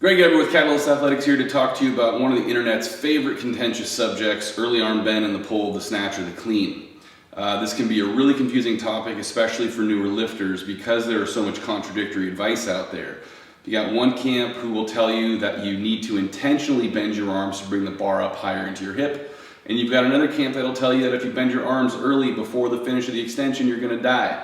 Greg Eber with Catalyst Athletics here to talk to you about one of the internet's favorite contentious subjects, early arm bend in the pull, the snatch, or the clean. This can be a really confusing topic, especially for newer lifters, because there is so much contradictory advice out there. You got one camp who will tell you that you need to intentionally bend your arms to bring the bar up higher into your hip, and you've got another camp that'll tell you that if you bend your arms early before the finish of the extension, you're going to die.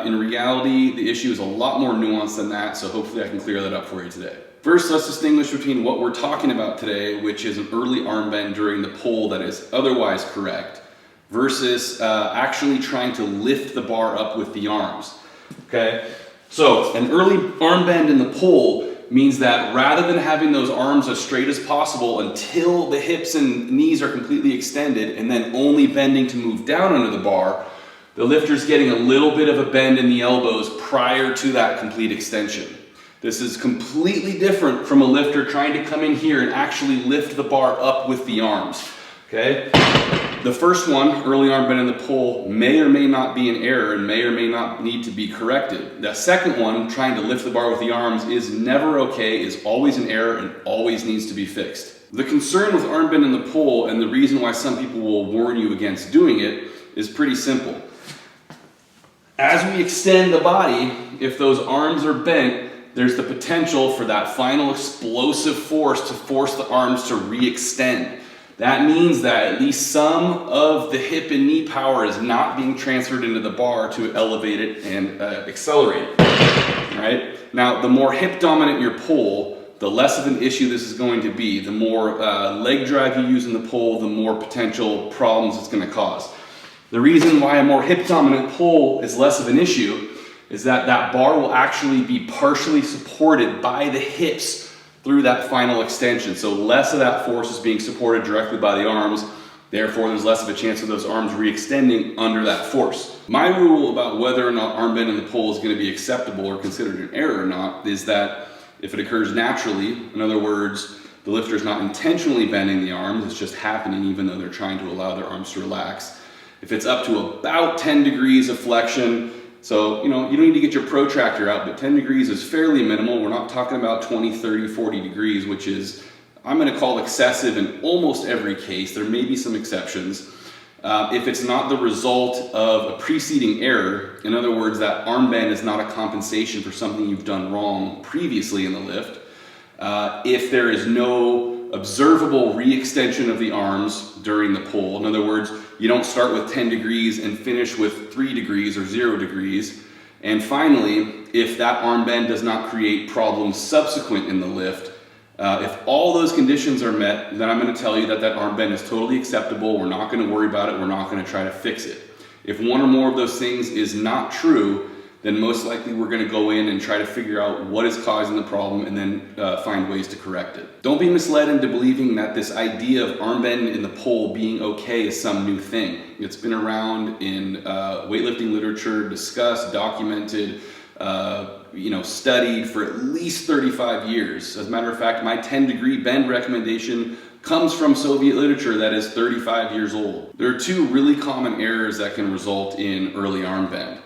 In reality, the issue is a lot more nuanced than that, so hopefully I can clear that up for you today. First, let's distinguish between what we're talking about today, which is an early arm bend during the pull that is otherwise correct, versus actually trying to lift the bar up with the arms. Okay? So, an early arm bend in the pull means that rather than having those arms as straight as possible until the hips and knees are completely extended and then only bending to move down under the bar, the lifter's getting a little bit of a bend in the elbows prior to that complete extension. This is completely different from a lifter trying to come in here and actually lift the bar up with the arms. Okay? The first one, early arm bend in the pull, may or may not be an error and may or may not need to be corrected. The second one, trying to lift the bar with the arms, is never okay, is always an error, and always needs to be fixed. The concern with arm bend in the pull, and the reason why some people will warn you against doing it, is pretty simple. As we extend the body, if those arms are bent, there's the potential for that final explosive force to force the arms to re-extend. That means that at least some of the hip and knee power is not being transferred into the bar to elevate it and accelerate it. Right? Now, the more hip dominant your pull, the less of an issue this is going to be. The more leg drive you use in the pull, the more potential problems it's going to cause. The reason why a more hip dominant pull is less of an issue is that that bar will actually be partially supported by the hips through that final extension. So less of that force is being supported directly by the arms. Therefore, there's less of a chance of those arms re-extending under that force. My rule about whether or not arm bend in the pull is going to be acceptable or considered an error or not is that if it occurs naturally, in other words, the lifter is not intentionally bending the arms, it's just happening even though they're trying to allow their arms to relax. If it's up to about 10 degrees of flexion, so, you don't need to get your protractor out, but 10 degrees is fairly minimal. We're not talking about 20, 30, 40 degrees, which is, I'm going to call excessive in almost every case. There may be some exceptions. If it's not the result of a preceding error, in other words, that arm bend is not a compensation for something you've done wrong previously in the lift, if there is no observable re-extension of the arms during the pull, in other words, you don't start with 10 degrees and finish with 3 degrees or 0 degrees. And finally, if that arm bend does not create problems subsequent in the lift, if all those conditions are met, then I'm going to tell you that that arm bend is totally acceptable. We're not going to worry about it. We're not going to try to fix it. If one or more of those things is not true, then most likely we're going to go in and try to figure out what is causing the problem and then find ways to correct it. Don't be misled into believing that this idea of arm bend in the pull being okay is some new thing. It's been around in weightlifting literature, discussed, documented, studied for at least 35 years. As a matter of fact, my 10-degree bend recommendation comes from Soviet literature that is 35 years old. There are two really common errors that can result in early arm bend.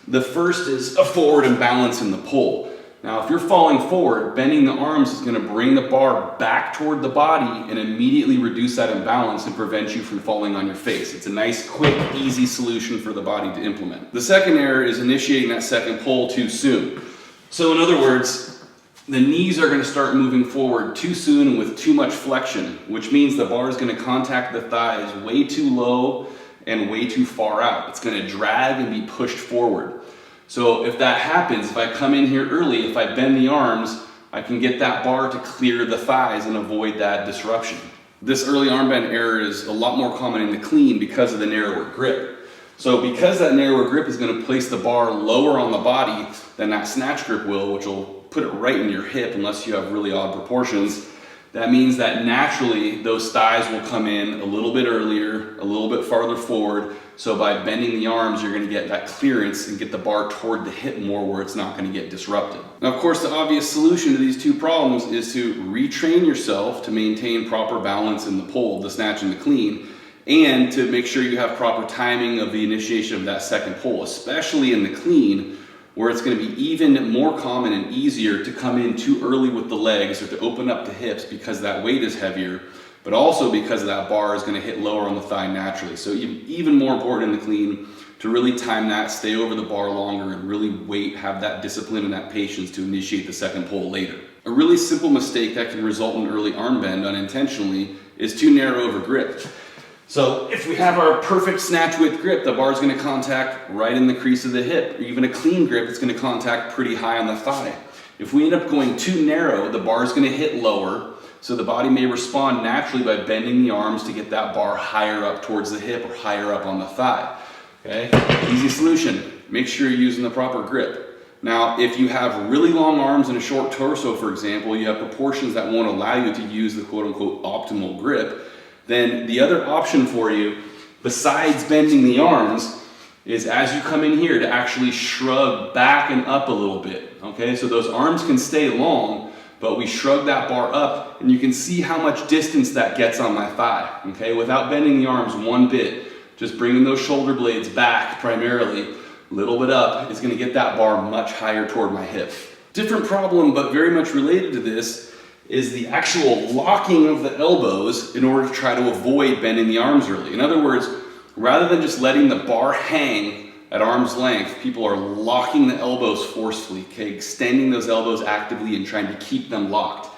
The first is a forward imbalance in the pull. Now, if you're falling forward, bending the arms is going to bring the bar back toward the body and immediately reduce that imbalance and prevent you from falling on your face. It's a nice, quick, easy solution for the body to implement. The second error is initiating that second pull too soon. So in other words, the knees are going to start moving forward too soon and with too much flexion, which means the bar is going to contact the thighs way too low and way too far out. It's going to drag and be pushed forward. So if that happens, if I come in here early, if I bend the arms, I can get that bar to clear the thighs and avoid that disruption. This early arm bend error is a lot more common in the clean because of the narrower grip. So because that narrower grip is going to place the bar lower on the body than that snatch grip will, which will put it right in your hip unless you have really odd proportions, that means that naturally those thighs will come in a little bit earlier, a little bit farther forward. So by bending the arms, you're going to get that clearance and get the bar toward the hip more where it's not going to get disrupted. Now, of course, the obvious solution to these two problems is to retrain yourself to maintain proper balance in the pull, the snatch and the clean, and to make sure you have proper timing of the initiation of that second pull, especially in the clean, where it's going to be even more common and easier to come in too early with the legs or to open up the hips because that weight is heavier, but also because that bar is going to hit lower on the thigh naturally. So even more important in the clean to really time that, stay over the bar longer, and really wait, have that discipline and that patience to initiate the second pull later. A really simple mistake that can result in early arm bend unintentionally is too narrow of a grip. So if we have our perfect snatch width grip, the bar is going to contact right in the crease of the hip. Or even a clean grip, it's going to contact pretty high on the thigh. If we end up going too narrow, the bar is going to hit lower, so the body may respond naturally by bending the arms to get that bar higher up towards the hip or higher up on the thigh. Okay? Easy solution. Make sure you're using the proper grip. Now, if you have really long arms and a short torso, for example, you have proportions that won't allow you to use the quote-unquote optimal grip, then the other option for you, besides bending the arms, is as you come in here to actually shrug back and up a little bit. Okay, so those arms can stay long, but we shrug that bar up, and you can see how much distance that gets on my thigh. Okay, without bending the arms one bit, just bringing those shoulder blades back primarily, a little bit up, is going to get that bar much higher toward my hip. Different problem, but very much related to this, is the actual locking of the elbows in order to try to avoid bending the arms early. In other words, rather than just letting the bar hang at arm's length, people are locking the elbows forcefully, okay? Extending those elbows actively and trying to keep them locked.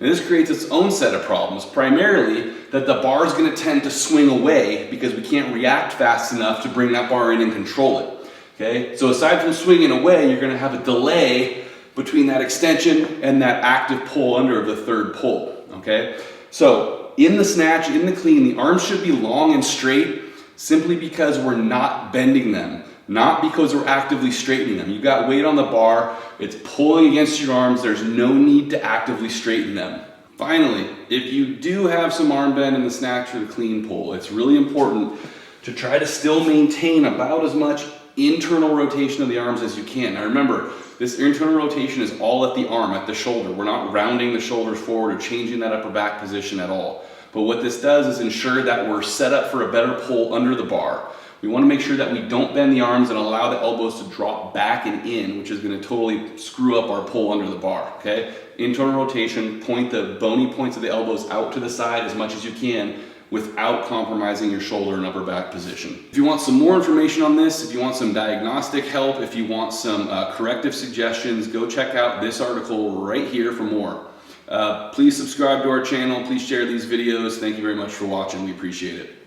And this creates its own set of problems, primarily that the bar is going to tend to swing away because we can't react fast enough to bring that bar in and control it. Okay, so aside from swinging away, you're going to have a delay between that extension and that active pull under of the third pull. Okay, so in the snatch, in the clean, the arms should be long and straight simply because we're not bending them, not because we're actively straightening them. You've got weight on the bar, it's pulling against your arms, there's no need to actively straighten them. Finally, if you do have some arm bend in the snatch or the clean pull, it's really important to try to still maintain about as much internal rotation of the arms as you can. Now remember, this internal rotation is all at the arm, at the shoulder. We're not rounding the shoulders forward or changing that upper back position at all. But what this does is ensure that we're set up for a better pull under the bar. We want to make sure that we don't bend the arms and allow the elbows to drop back and in, which is going to totally screw up our pull under the bar, okay? Internal rotation, point the bony points of the elbows out to the side as much as you can without compromising your shoulder and upper back position. If you want some more information on this, if you want some diagnostic help, if you want some corrective suggestions, go check out this article right here for more. Please subscribe to our channel, please share these videos. Thank you very much for watching, we appreciate it.